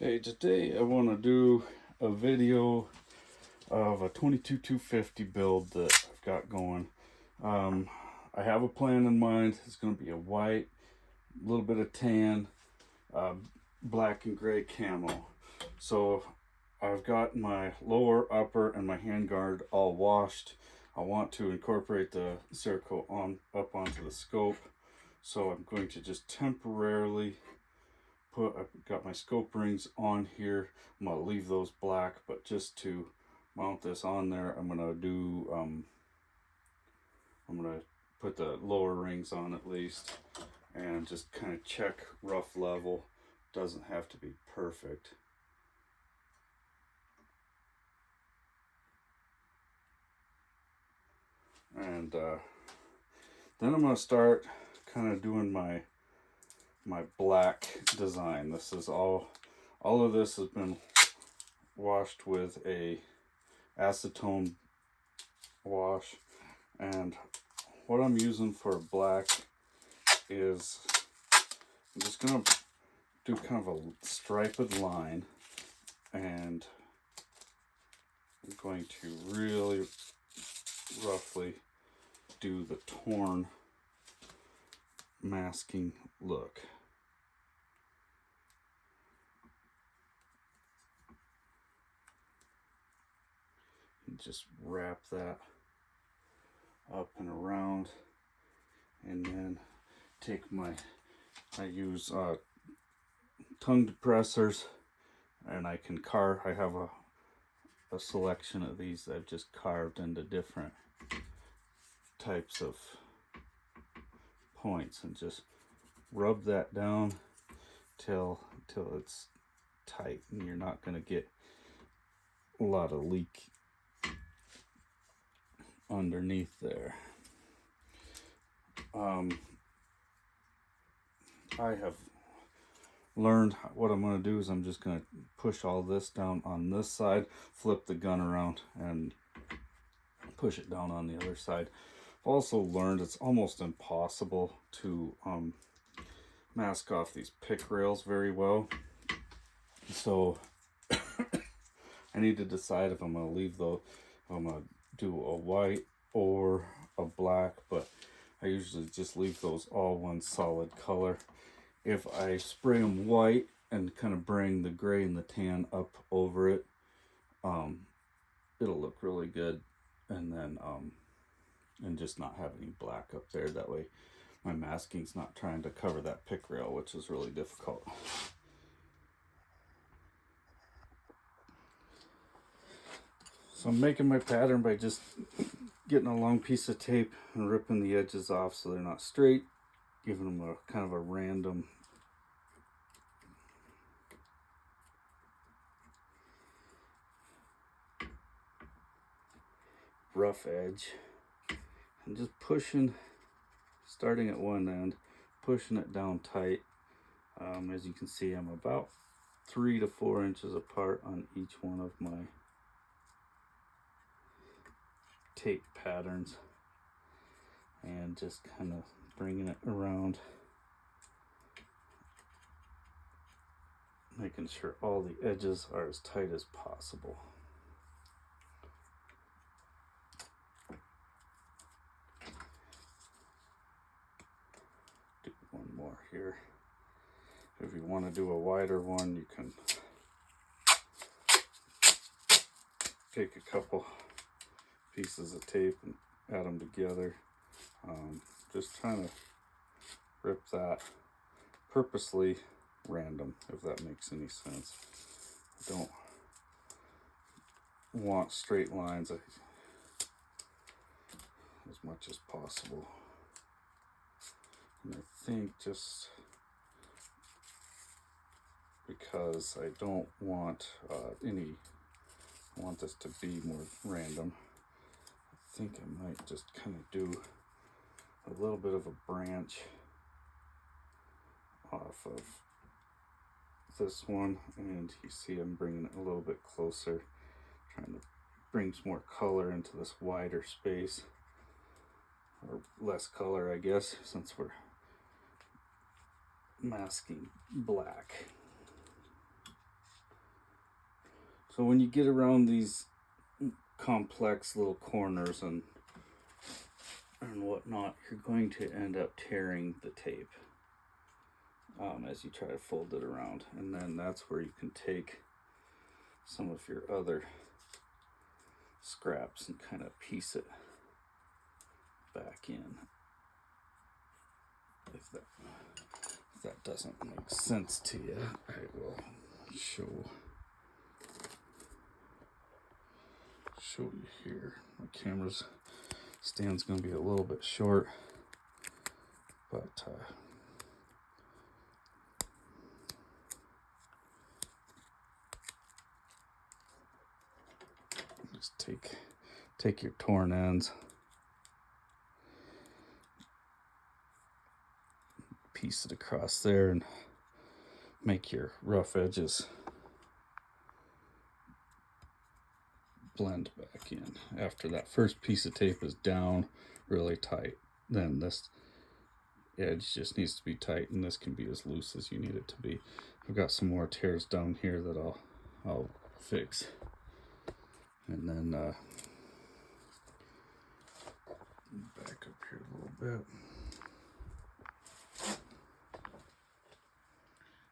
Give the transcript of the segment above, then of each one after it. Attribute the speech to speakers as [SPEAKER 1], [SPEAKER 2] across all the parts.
[SPEAKER 1] Hey, today I want to do a video of a 22-250 build that I've got going. I have a plan in mind. It's going to be a white, a little bit of tan, black and gray camo. So I've got my lower, upper, and my handguard all washed. I want to incorporate the cerakote up onto the scope. So I'm going to just temporarily I've got my scope rings on here. I'm gonna leave those black, but just to mount this on there, I'm gonna put the lower rings on at least, and just kind of check rough level. Doesn't have to be perfect. And then I'm gonna start kind of doing my black design. This is all of this has been washed with a acetone wash, and what I'm using for black is I'm just gonna do kind of a striped line, and I'm going to really roughly do the torn masking look. And just wrap that up and around, and then take I use tongue depressors, and I can carve. I have a selection of these that I've just carved into different types of points, and just rub that down till it's tight, and you're not going to get a lot of leak underneath there. I have learned what I'm going to do is I'm just going to push all this down on this side, flip the gun around, and push it down on the other side. I've also learned it's almost impossible to mask off these pick rails very well. So I need to decide if I'm going to leave those, if I'm going to do a white or a black, but I usually just leave those all one solid color. If I spray them white and kind of bring the gray and the tan up over it, it'll look really good. And then and just not have any black up there. That way my masking's not trying to cover that pick rail, which is really difficult. So I'm making my pattern by just getting a long piece of tape and ripping the edges off so they're not straight, giving them a kind of a random rough edge, and just pushing, starting at one end, pushing it down tight. As you can see, I'm about 3 to 4 inches apart on each one of my tape patterns, and just kind of bringing it around, making sure all the edges are as tight as possible. Do one more here. If you want to do a wider one, you can take a couple pieces of tape and add them together. Just trying to rip that purposely random, if that makes any sense. I don't want straight lines as much as possible. And I think just because I don't want I want this to be more random, I think I might just kind of do a little bit of a branch off of this one, and you see I'm bringing it a little bit closer, trying to bring some more color into this wider space, or less color, I guess, since we're masking black. So when you get around these complex little corners and whatnot, you're going to end up tearing the tape as you try to fold it around. And then that's where you can take some of your other scraps and kind of piece it back in. If that doesn't make sense to you, I will show you here. My camera's stand's going to be a little bit short, but just take your torn ends, piece it across there, and make your rough edges blend back in. After that first piece of tape is down really tight, then this edge just needs to be tight, and this can be as loose as you need it to be. I've got some more tears down here that I'll fix, and then back up here a little bit.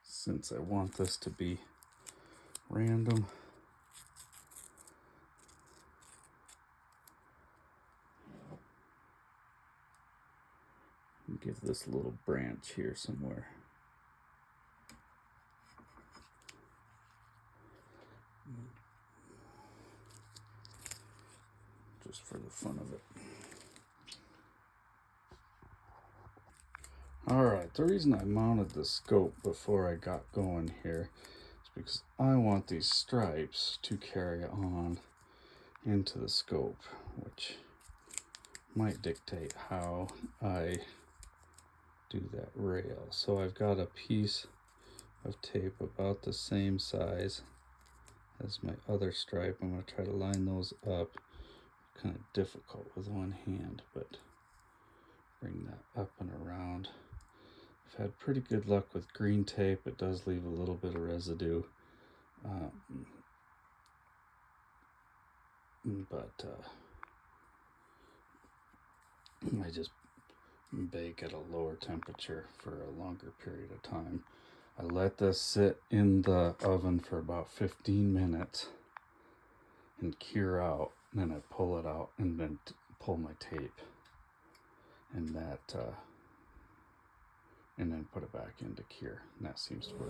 [SPEAKER 1] Since I want this to be random, give this little branch here somewhere. Just for the fun of it. Alright, the reason I mounted the scope before I got going here is because I want these stripes to carry on into the scope, which might dictate how I do that rail. So I've got a piece of tape about the same size as my other stripe. I'm going to try to line those up. Kind of difficult with one hand, but bring that up and around. I've had pretty good luck with green tape. It does leave a little bit of residue, but I just bake at a lower temperature for a longer period of time. I let this sit in the oven for about 15 minutes and cure out. And then I pull it out and then pull my tape, and that and then put it back into cure, and that seems to work.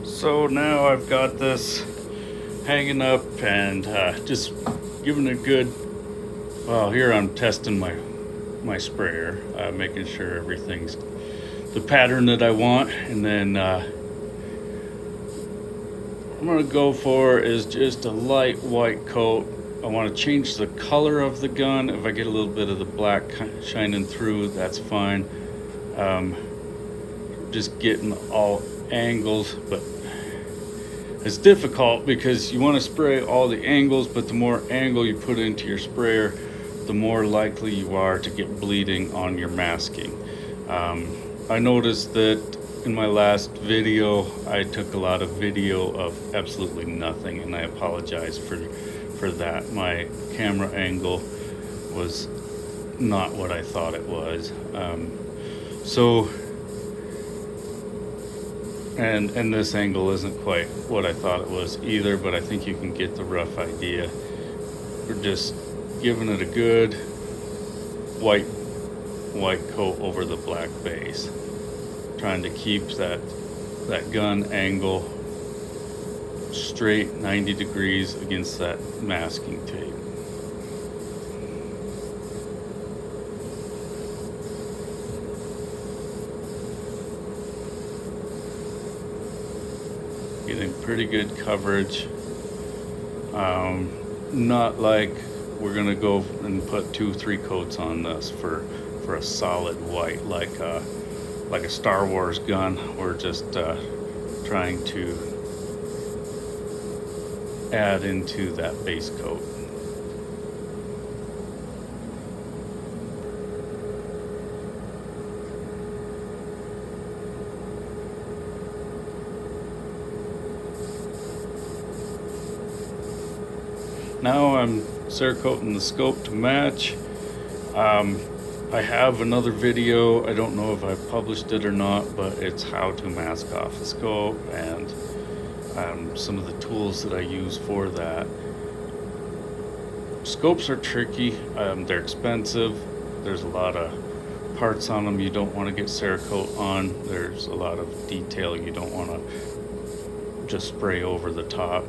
[SPEAKER 1] So now I've got this hanging up and just giving it a good, well, here I'm testing my sprayer, making sure everything's the pattern that I want, and then I'm going to go for is just a light white coat. I want to change the color of the gun. If I get a little bit of the black shining through, that's fine. Just getting all angles, but it's difficult because you want to spray all the angles, but the more angle you put into your sprayer, the more likely you are to get bleeding on your masking. I noticed that in my last video, I took a lot of video of absolutely nothing, and I apologize for that. My camera angle was not what I thought it was. And this angle isn't quite what I thought it was either, but I think you can get the rough idea. We're just giving it a good white coat over the black base, trying to keep that gun angle straight 90 degrees against that masking tape. Getting pretty good coverage. Not like we're gonna go and put 2-3 coats on this for a solid white like a Star Wars gun. We're just trying to add into that base coat. Now I'm cerakoting the scope to match. I have another video, I don't know if I published it or not, but it's how to mask off a scope and some of the tools that I use for that. Scopes are tricky, they're expensive, there's a lot of parts on them you don't want to get cerakote on, there's a lot of detail you don't want to just spray over the top,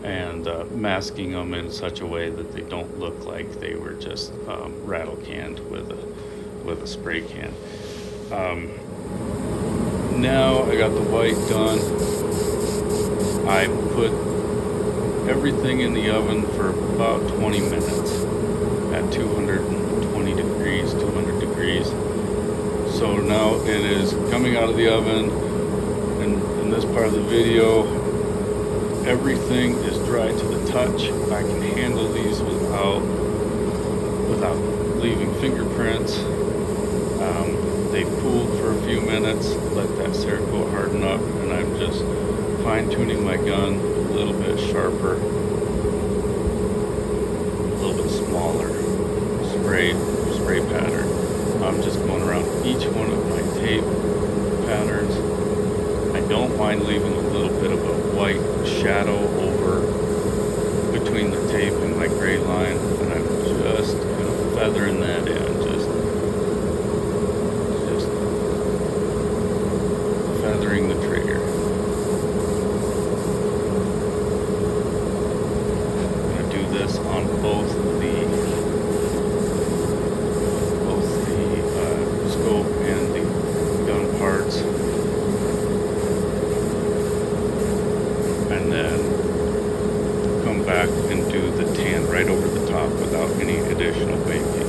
[SPEAKER 1] and masking them in such a way that they don't look like they were just rattle canned with a spray can. Now I got the white done. I put everything in the oven for about 20 minutes at 220 degrees, 200 degrees. So now it is coming out of the oven, and in this part of the video, everything is dry to the touch. I can handle these without leaving fingerprints. They cooled for a few minutes, let that cerakote harden up, and I'm just fine-tuning my gun a little bit sharper, a little bit smaller spray pattern. I'm just going around each one of my tape patterns. I don't mind leaving a little bit of a white shadow over between the tape and my gray line, and I'm just kind of feathering that in, just feathering the trigger. I'm going to do this on both the scope and the gun parts, and then come back and do the tan right over the top without any additional baking.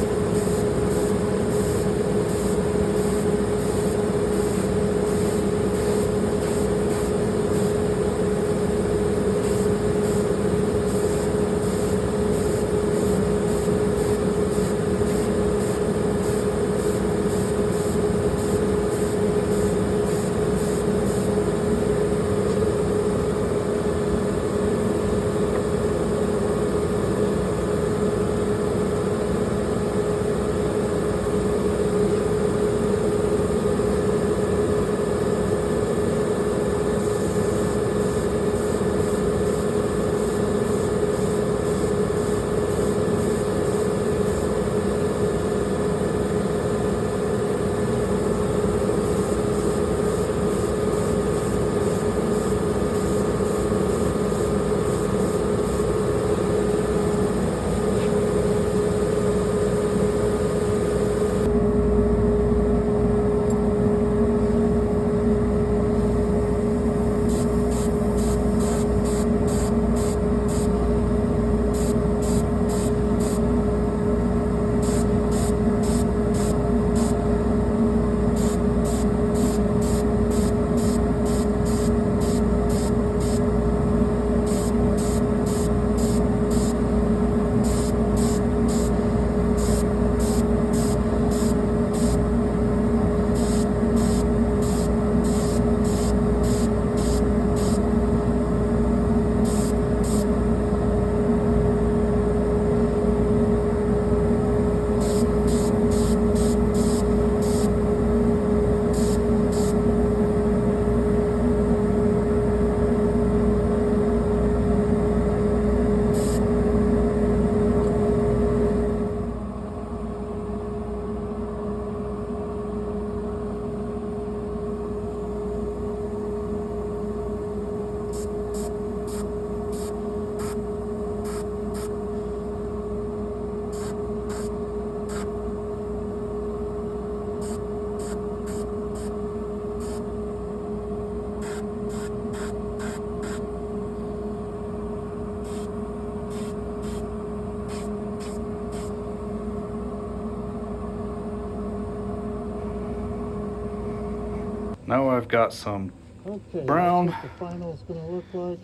[SPEAKER 1] Now I've got some brown,
[SPEAKER 2] that's what the final is going to look like.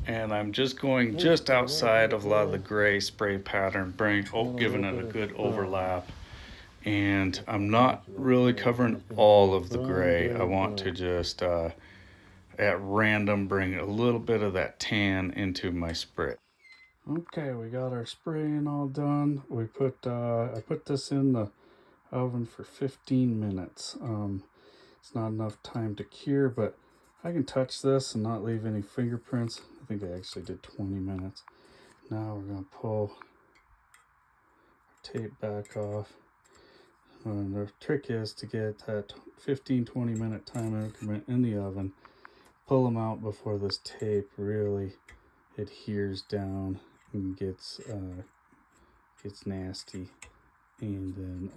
[SPEAKER 1] and I'm just going just outside of a lot of the gray spray pattern, giving it a good overlap. And I'm not really covering all of the gray. I want to just at random bring a little bit of that tan into my spray. Okay, we got our spraying all done. We put I put this in the oven for 15 minutes. It's not enough time to cure, but I can touch this and not leave any fingerprints. I think I actually did 20 minutes. Now we're gonna pull tape back off. And the trick is to get that 15-20 minute time increment in the oven. Pull them out before this tape really adheres down and gets nasty. And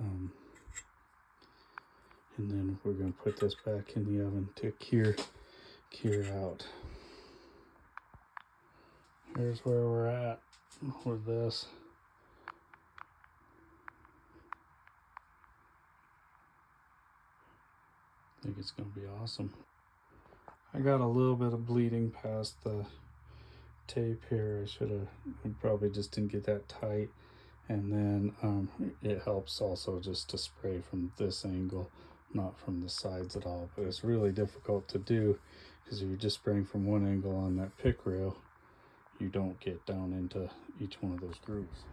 [SPEAKER 1] then we're going to put this back in the oven to cure out. Here's where we're at with this. I think it's going to be awesome. I got a little bit of bleeding past the tape here. I probably just didn't get that tight. And then it helps also just to spray from this angle, not from the sides at all. But it's really difficult to do because if you're just spraying from one angle on that pick rail, you don't get down into each one of those grooves.